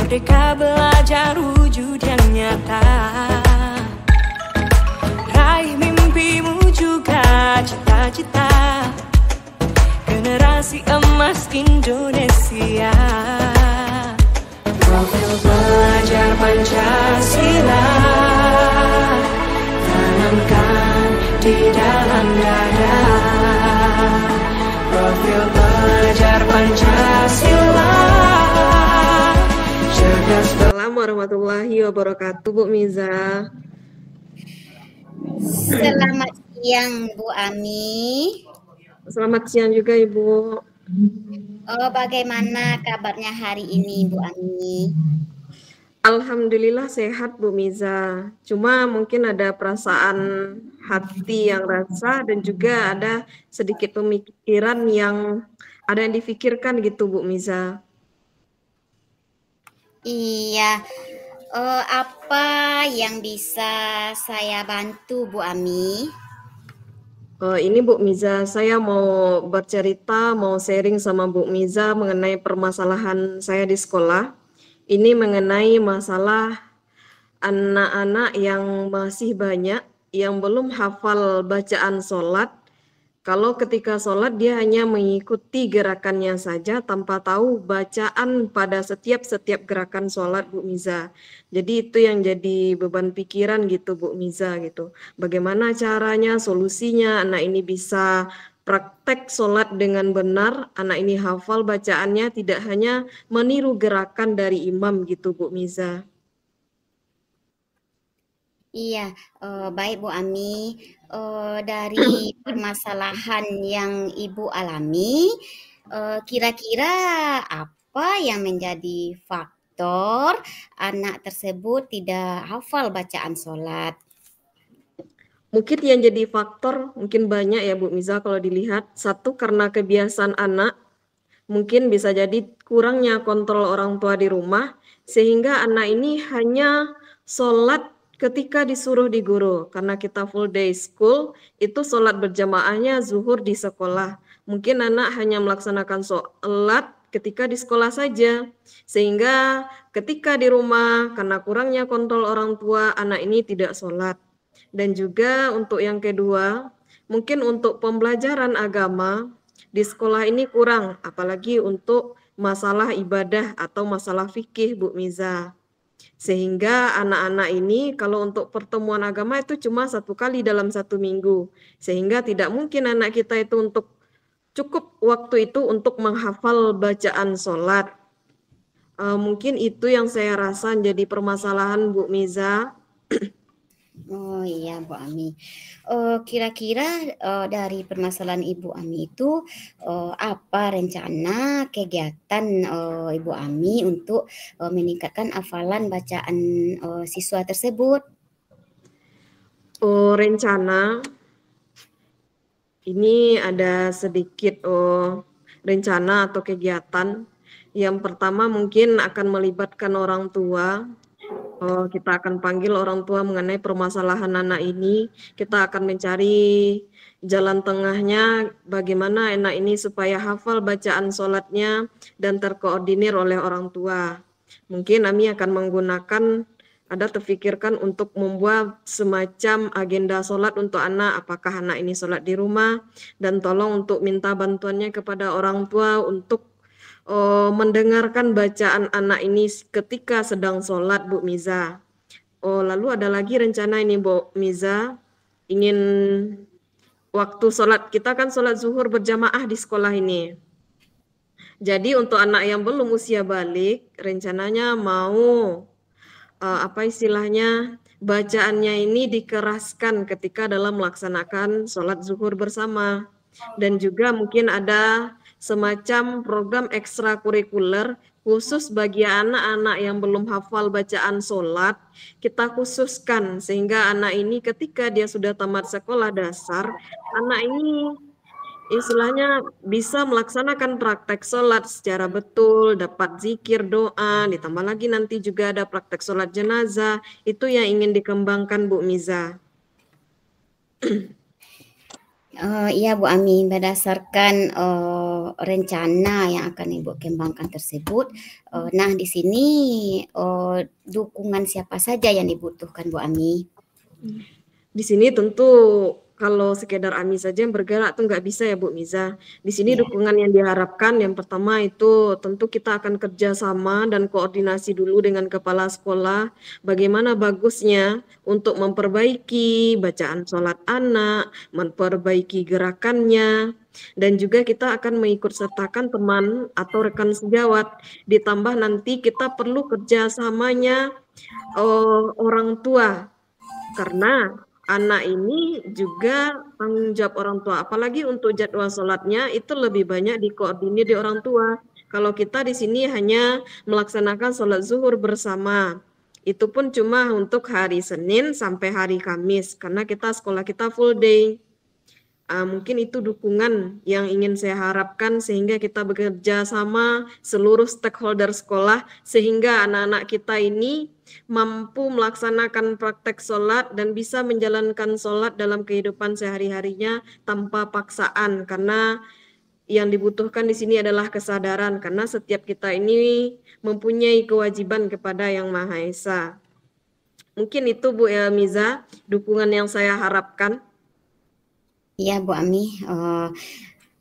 Merdeka belajar wujud yang nyata. Raih mimpimu juga cita-cita. Generasi emas Indonesia. Profil belajar Pancasila tanamkan di dalam dada. Profil belajar Pancasila. Assalamualaikum warahmatullahi wabarakatuh, Bu Miza. Selamat siang, Bu Ami. Selamat siang juga, Ibu. Bagaimana kabarnya hari ini, Bu Ami? Alhamdulillah sehat, Bu Miza. Cuma mungkin ada perasaan hati yang rasa dan juga ada sedikit pemikiran yang ada yang difikirkan gitu, Bu Miza. Iya. Apa yang bisa saya bantu, Bu Ami? Ini Bu Miza, saya mau bercerita, mau sharing sama Bu Miza mengenai permasalahan saya di sekolah. Ini mengenai masalah anak-anak yang masih banyak yang belum hafal bacaan sholat. Kalau ketika sholat dia hanya mengikuti gerakannya saja tanpa tahu bacaan pada setiap gerakan sholat, Bu Miza. Jadi itu yang jadi beban pikiran gitu, Bu Miza gitu. Bagaimana caranya, solusinya anak ini bisa praktek sholat dengan benar, anak ini hafal bacaannya, tidak hanya meniru gerakan dari imam gitu, Bu Miza. Iya, baik Bu Ami. Dari permasalahan yang Ibu alami, kira-kira apa yang menjadi faktor anak tersebut tidak hafal bacaan sholat? Mungkin yang jadi faktor mungkin banyak ya Bu Miza kalau dilihat. Satu, karena kebiasaan anak, mungkin bisa jadi kurangnya kontrol orang tua di rumah, sehingga anak ini hanya sholat ketika disuruh di guru. Karena kita full day school, itu sholat berjamaahnya zuhur di sekolah. Mungkin anak hanya melaksanakan sholat ketika di sekolah saja. Sehingga ketika di rumah, karena kurangnya kontrol orang tua, anak ini tidak sholat. Dan juga untuk yang kedua, mungkin untuk pembelajaran agama, di sekolah ini kurang, apalagi untuk masalah ibadah atau masalah fikih, Bu Miza. Sehingga anak-anak ini kalau untuk pertemuan agama itu cuma 1 kali dalam 1 minggu. Sehingga tidak mungkin anak kita itu untuk cukup waktu itu untuk menghafal bacaan sholat. Mungkin itu yang saya rasa jadi permasalahan, Bu Miza. Oh iya, Bu Ami. Kira-kira dari permasalahan Ibu Ami itu apa rencana kegiatan Ibu Ami untuk meningkatkan hafalan bacaan siswa tersebut? Rencana ini ada sedikit rencana atau kegiatan. Yang pertama mungkin akan melibatkan orang tua. Kita akan panggil orang tua mengenai permasalahan anak ini. Kita akan mencari jalan tengahnya bagaimana anak ini supaya hafal bacaan sholatnya dan terkoordinir oleh orang tua. Mungkin kami akan menggunakan, ada terfikirkan untuk membuat semacam agenda sholat untuk anak, apakah anak ini sholat di rumah, dan tolong untuk minta bantuannya kepada orang tua untuk mendengarkan bacaan anak ini ketika sedang sholat, Bu Miza. Lalu ada lagi rencana ini, Bu Miza, ingin waktu sholat, kita kan sholat zuhur berjamaah di sekolah ini. Jadi untuk anak yang belum usia balik, rencananya mau apa istilahnya, bacaannya ini dikeraskan ketika dalam melaksanakan sholat zuhur bersama. Dan juga mungkin ada semacam program ekstrakurikuler khusus bagi anak-anak yang belum hafal bacaan sholat, kita khususkan sehingga anak ini ketika dia sudah tamat sekolah dasar, anak ini istilahnya bisa melaksanakan praktek sholat secara betul, dapat zikir, doa, ditambah lagi nanti juga ada praktek sholat jenazah, itu yang ingin dikembangkan, Bu Miza. Iya Bu Ami, berdasarkan rencana yang akan Ibu kembangkan tersebut, nah di sini dukungan siapa saja yang dibutuhkan Bu Ami? Di sini tentu kalau sekedar AMI saja yang bergerak tuh nggak bisa ya Bu Miza. Di sini Ya, dukungan yang diharapkan yang pertama itu tentu kita akan kerjasama dan koordinasi dulu dengan kepala sekolah. Bagaimana bagusnya untuk memperbaiki bacaan sholat anak, memperbaiki gerakannya, dan juga kita akan mengikut sertakan teman atau rekan sejawat. Ditambah nanti kita perlu kerjasamanya orang tua karena anak ini juga tanggung jawab orang tua. Apalagi untuk jadwal sholatnya itu lebih banyak dikoordinir di orang tua. Kalau kita di sini hanya melaksanakan sholat zuhur bersama. Itu pun cuma untuk hari Senin sampai hari Kamis. Karena sekolah kita full day. Mungkin itu dukungan yang ingin saya harapkan sehingga kita bekerja sama seluruh stakeholder sekolah sehingga anak-anak kita ini mampu melaksanakan praktek sholat dan bisa menjalankan sholat dalam kehidupan sehari-harinya tanpa paksaan karena yang dibutuhkan di sini adalah kesadaran karena setiap kita ini mempunyai kewajiban kepada Yang Maha Esa. Mungkin itu Bu Miza, dukungan yang saya harapkan. iya Bu Ami.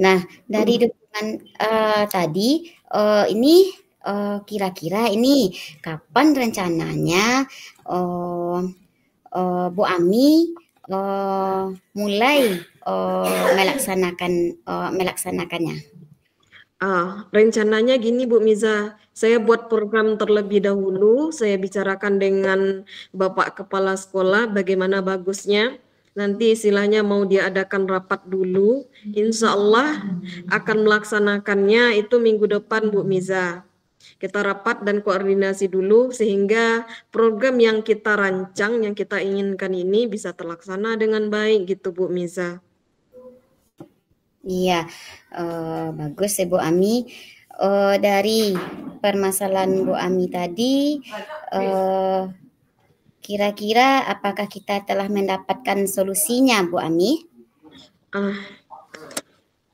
Nah, dari dukungan tadi, ini kira-kira ini kapan rencananya Bu Ami mulai melaksanakannya? Rencananya gini Bu Miza, saya buat program terlebih dahulu, saya bicarakan dengan Bapak Kepala Sekolah bagaimana bagusnya. Nanti istilahnya mau diadakan rapat dulu, insya Allah akan melaksanakannya itu minggu depan Bu Miza. Kita rapat dan koordinasi dulu sehingga program yang kita rancang, yang kita inginkan ini bisa terlaksana dengan baik gitu Bu Miza. Iya, bagus ya Bu Ami. Dari permasalahan Bu Ami tadi, kira-kira apakah kita telah mendapatkan solusinya Bu Ami?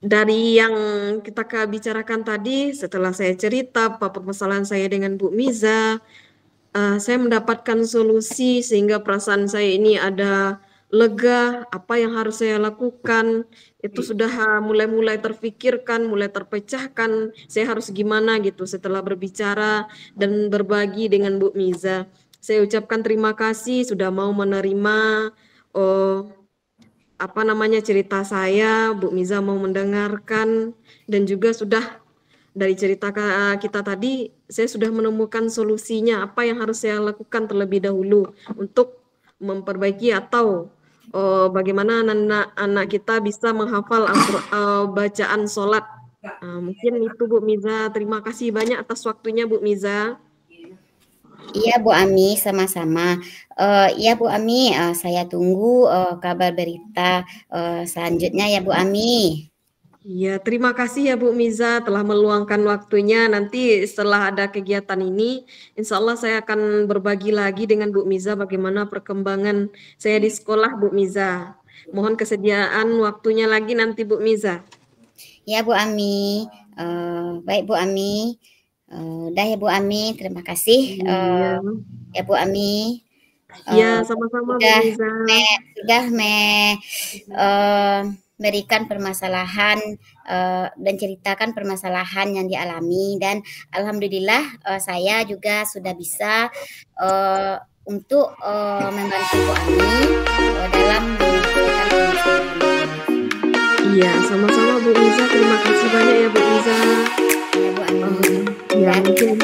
Dari yang kita bicarakan tadi, setelah saya cerita apa permasalahan saya dengan Bu Miza, saya mendapatkan solusi sehingga perasaan saya ini ada lega, apa yang harus saya lakukan, itu sudah mulai terfikirkan, mulai terpecahkan, saya harus gimana gitu setelah berbicara dan berbagi dengan Bu Miza. Saya ucapkan terima kasih sudah mau menerima cerita saya, Bu Miza mau mendengarkan dan juga sudah dari cerita kita tadi saya sudah menemukan solusinya apa yang harus saya lakukan terlebih dahulu untuk memperbaiki atau bagaimana anak-anak kita bisa menghafal bacaan sholat. Mungkin itu Bu Miza. Terima kasih banyak atas waktunya Bu Miza. Iya Bu Ami, sama-sama. Iya Bu Ami, saya tunggu kabar berita selanjutnya ya Bu Ami. Iya, terima kasih ya Bu Miza telah meluangkan waktunya. Nanti setelah ada kegiatan ini, insya Allah saya akan berbagi lagi dengan Bu Miza bagaimana perkembangan saya di sekolah Bu Miza. Mohon kesediaan waktunya lagi nanti Bu Miza. Ya Bu Ami, baik Bu Ami. Udah ya Bu Ami, terima kasih. Ya Bu Ami. Iya, sama-sama Bu Miza. Sudah berikan permasalahan dan ceritakan permasalahan yang dialami dan alhamdulillah saya juga sudah bisa untuk membantu Bu Ami dalam menyelesaikan permasalahan. Iya, sama-sama Bu Miza. Terima kasih banyak ya Bu Miza. Ya Bu Ami. Ya, mungkin